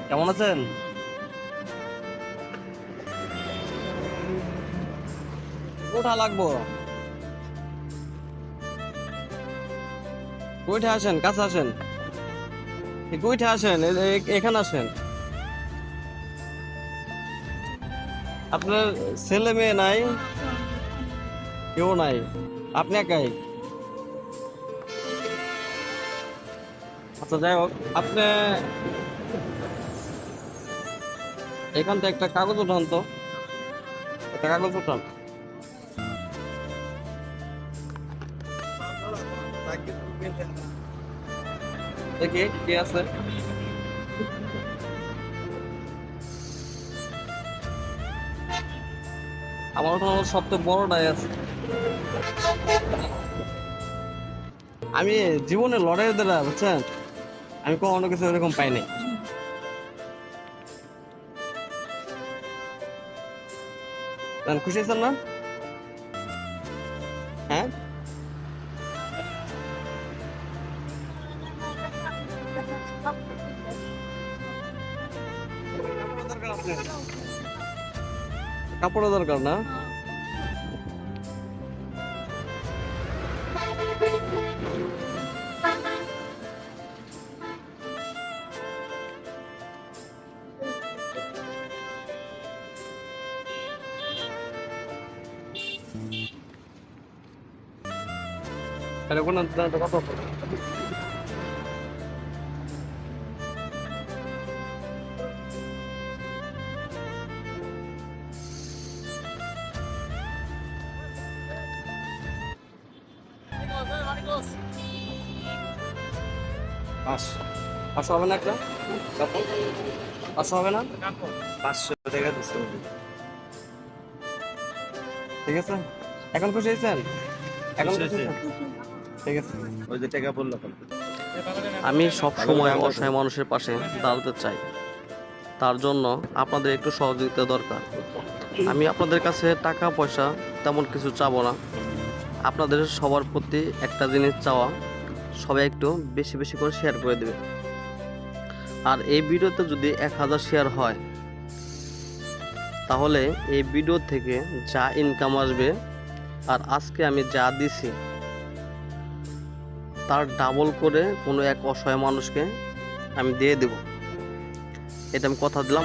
কেমন আছেন? কোথা লাগবো? কইঠা আসেন, কাছে আসেন। কইঠা আসেন, এখানে আসেন। আপনার ছেলে মেয়ে নাই? কেউ নাই, আপনি একাই? আচ্ছা, যাই হোক, আপনি এখান থেকে একটা কাগজ উঠান তো। একটা কাগজ উঠান। দেখি কি আছে। আমার ওঠানো সবচেয়ে বড়টাই আছে। আমি জীবনে লড়াই দ্বারা, বুঝছেন, আমি কখনো কিছু এরকম পাইনি। খুশি আছেন না? হ্যাঁ, কাপড়ের দরকার না? তাহলে কোনো কত? পাঁচশো। পাঁচশো হবে না একটা কাপড়? পাঁচশো হবে না? 500 টাকা দিচ্ছে। ঠিক আছে, এখন খুশি হয়েছেন? এখন খুশি হয়েছেন? ঠিক আছে। ওই যে টাকা বললো আমি সব সময় অসহায় মানুষের পাশে দাঁড়াতে চাই। তার জন্য আপনাদের একটু সহযোগিতা দরকার। আমি আপনাদের কাছে টাকা পয়সা তেমন কিছু চাবো না। আপনাদের সবার প্রতি একটা জিনিস চাওয়া, সবাই একটু বেশি বেশি করে শেয়ার করে দেবে। আর এই ভিডিওতে যদি 1000 শেয়ার হয়, তাহলে এই ভিডিও থেকে যা ইনকাম আসবে আর আজকে আমি যা দিছি তার ডাবল করে কোনো এক অসহায় মানুষকে আমি দিয়ে দেব। এটা আমি কথা দিলাম।